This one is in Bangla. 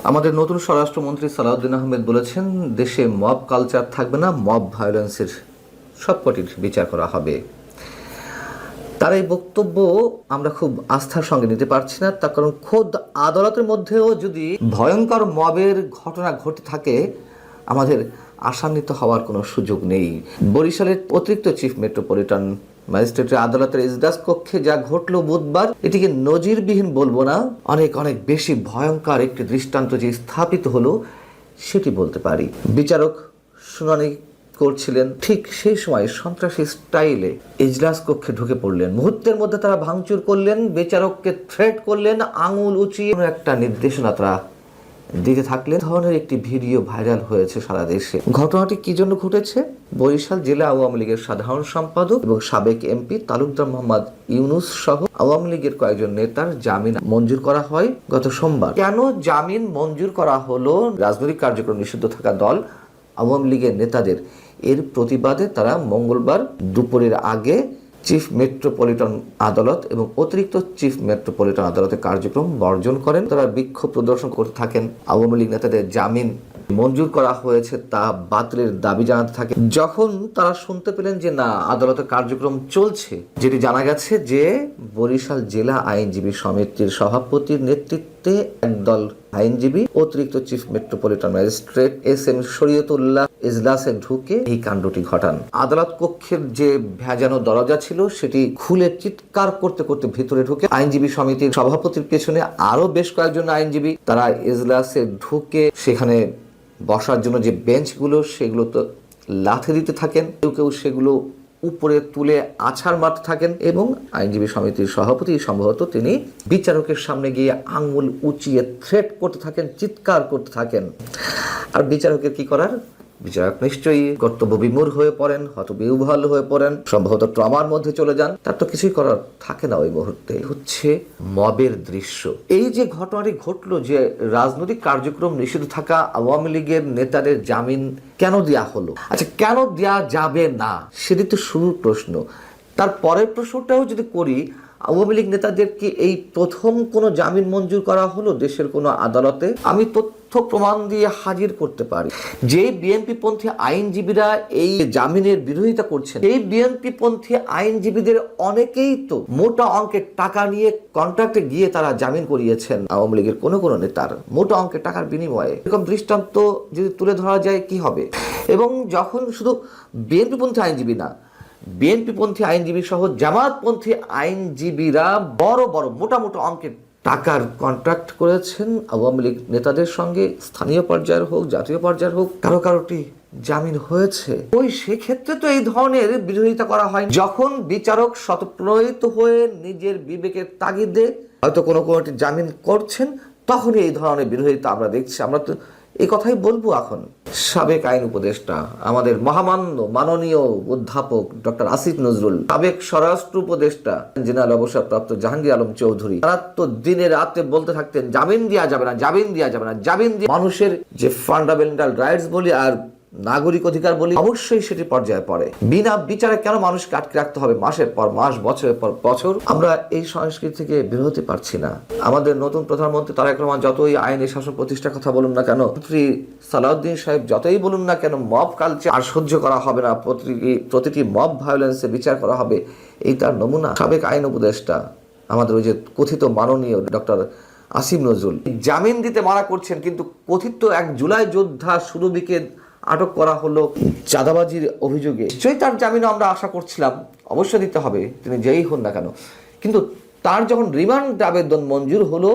আমাদের নতুন স্বরাষ্ট্রমন্ত্রী সালাউদ্দিন আহমেদ বলেছেন, দেশে মব কালচার থাকবে না, মব ভায়োলেন্সের সবকটির বিচার করা হবে। তার এই বক্তব্য আমরা খুব আস্থার সঙ্গে নিতে পারছি না, তার কারণ খোদ আদালতের মধ্যেও যদি ভয়ঙ্কর মবের ঘটনা ঘটে থাকে, আমাদের আশান্বিত হওয়ার কোনো সুযোগ নেই। বরিশালের অতিরিক্ত চিফ মেট্রোপলিটন ম্যাজিস্ট্রেটের আদালতের ইজলাস কক্ষে যা ঘটলো বুধবার, এটিকে নজিরবিহীন বলবো না, অনেক অনেক বেশি ভয়ঙ্কর একটি দৃষ্টান্ত যে স্থাপিত হলো সেটি বলতে পারি। বিচারক শুনানি করছিলেন, ঠিক সেই সময় সন্ত্রাসী স্টাইলে ইজলাস কক্ষে ঢুকে পড়লেন। মুহূর্তের মধ্যে তারা ভাঙচুর করলেন, বিচারককে থ্রেট করলেন, আঙুল উঁচিয়ে একটা নির্দেশনা তারা দিতে থাকলেন। ধরনের একটি ভিডিও ভাইরাল হয়েছে সারা দেশে। ঘটনাটি কি জন্য ঘটেছে? বরিশাল জেলা আওয়ামী লীগের সাধারণ সম্পাদক এবং সাবেক এমপি তালুকদার মোহাম্মদ ইউনুস সহ আওয়ামী লীগের কয়েকজন নেতার জামিন মঞ্জুর করা হয় গত সোমবার। কেন জামিন মঞ্জুর করা হলো? রাজনৈতিক কার্যক্রম নিষিদ্ধ থাকা দল আওয়ামী লীগের নেতাদের, এর প্রতিবাদে তারা মঙ্গলবার দুপুরের আগে চিফ মেট্রোপলিটন আদালত এবং অতিরিক্ত চিফ মেট্রোপলিটন আদালতের কার্যক্রম বর্জন করেন। তারা বিক্ষোভ প্রদর্শন করতে থাকেন। আওয়ামী লীগ নেতাদের জামিন মঞ্জুর করা হয়েছে তা বাতিলের দাবি জানাতে থাকে। যখন তারা শুনতে পেলেন যে না, আদালতের কার্যক্রম চলছে, যেটি জানা গেছে যে বরিশাল জেলা আইনজীবী সমিতির সভাপতির নেতৃত্বে একদল আইনজীবী অতিরিক্ত chief metropolitan magistrate S M. Shariatullah ইজলাসে ঢুকে এই কাণ্ডটি ঘটান। আদালত কক্ষের যে ভেজানো দরজা ছিল সেটি খুলে চিৎকার করতে করতে ভিতরে ঢুকে আইনজীবী সমিতির সভাপতির পেছনে আরো বেশ কয়েকজন আইনজীবী তারা ইজলাসে ঢুকে সেখানে বসার জন্য যে বেঞ্চগুলো সেগুলো তো লাথি দিতে থাকেন, কেউ কেউ সেগুলো উপরে তুলে আছাড় মারতে থাকেন এবং আইনজীবী সমিতির সভাপতি সম্ভবত তিনি বিচারকের সামনে গিয়ে আঙ্গুল উঁচিয়ে থ্রেট করতে থাকেন, চিৎকার করতে থাকেন। আর বিচারকের কি করার? বিচারক নিশ্চয়ই কর্তব্য বিমূঢ় হয়ে পড়েন, হতবিহ্বল হয়ে পড়েন, সম্ভবত ট্রমার মধ্যে চলে যান। তার তো কিছুই করার থাকে না ওই মুহূর্তে। হচ্ছে মবের দৃশ্য। এই যে ঘটনাটি ঘটলো, যে রাজনৈতিক কার্যক্রম নিষিদ্ধ থাকা আওয়ামী লীগের নেতাদের জামিন কেন দেয়া হলো? আচ্ছা, কেন দেয়া যাবে না সেটি তো শুরুর প্রশ্ন। তার পরের প্রশ্নটাও যদি করি, আওয়ামী লীগ নেতাদেরকে এই প্রথম কোনো জামিন মঞ্জুর করা হলো দেশের কোনো আদালতে? আমি তথ্য প্রমাণ দিয়ে হাজির করতে পারি যে বিএনপি পন্থী আইনজীবীরা এই জামিনের বিরোধিতা করছেন, এই বিএনপি পন্থী আইনজীবীদের অনেকেই তো মোটা অঙ্কের টাকা নিয়ে কন্ট্রাক্টে গিয়ে তারা জামিন করিয়েছেন আওয়ামী লীগের কোনো কোনো নেতার, মোটা অঙ্কের টাকার বিনিময়ে। এরকম দৃষ্টান্ত যদি তুলে ধরা যায় কি হবে? এবং যখন শুধু বিএনপি পন্থী আইনজীবী না, বিএনপিপন্থী আইনজীবী সহ জামাতপন্থী আইনজীবীরা বড় বড় মোটা মোটা অঙ্কের টাকার কন্ট্রাক্ট করেছেন আওয়ামী লীগ নেতাদের সঙ্গে, স্থানীয় পর্যায়ের হোক জাতীয় পর্যায়ের হোক, কারো কারোটি জামিন হয়েছে। ওই সেক্ষেত্রে তো এই ধরনের বিরোধিতা করা হয়। যখন বিচারক স্বতঃপ্রণোদিত হয়ে নিজের বিবেকের তাগিদে হয়তো কোনো কোনোটি জামিন করছেন, তখনই এই ধরনের বিরোধিতা আমরা দেখছি। আমরা তো এই কথাই বলবো। এখন সাবেক আইন উপদেষ্টা আমাদের মহামান্য মাননীয় অধ্যাপক ডক্টর আসিফ নজরুল, সাবেক স্বরাষ্ট্র উপদেষ্টা জেনারেল অবসরপ্রাপ্ত জাহাঙ্গীর আলম চৌধুরী, তারা তো দিনে রাতে বলতে থাকতেন জামিন দেওয়া যাবে না, জামিন দেওয়া যাবে না, জামিন দিয়ে মানুষের যে ফান্ডামেন্টাল রাইটস বলি আর নাগরিক অধিকার বলি, অবশ্যই সেটি পর্যায়ে পড়ে। বিনা বিচারে কেন মানুষকে আটকে রাখতে হবে মাসের পর মাস, বছরের পর বছর? আমরা এই সংস্কৃতি থেকে বের হতে পারছি না। আমাদের নতুন প্রধানমন্ত্রী তারেক রহমান যতই আইনি শাসন প্রতিষ্ঠার কথা বলুন না কেন, মন্ত্রী সালাউদ্দিন সাহেব যতই বলুন না কেন মব কালচার আর সহ্য করা হবে না, প্রতিটি মব ভায়োলেন্সে বিচার করা হবে, এই তার নমুনা। সাবেক আইন উপদেষ্টা আমাদের ওই যে কথিত মাননীয় ডক্টর আসিফ নজরুল জামিন দিতে মানা করছেন, কিন্তু কথিত এক জুলাই যোদ্ধা সুরভিকে আটক করা হলো চাঁদাবাজির অভিযোগে। নিশ্চয়ই তার জামিনও আমরা আশা করছিলাম অবশ্যই দিতে হবে, তিনি যেই হন না কেন। কিন্তু তার যখন রিমান্ড আবেদন মঞ্জুর হলো,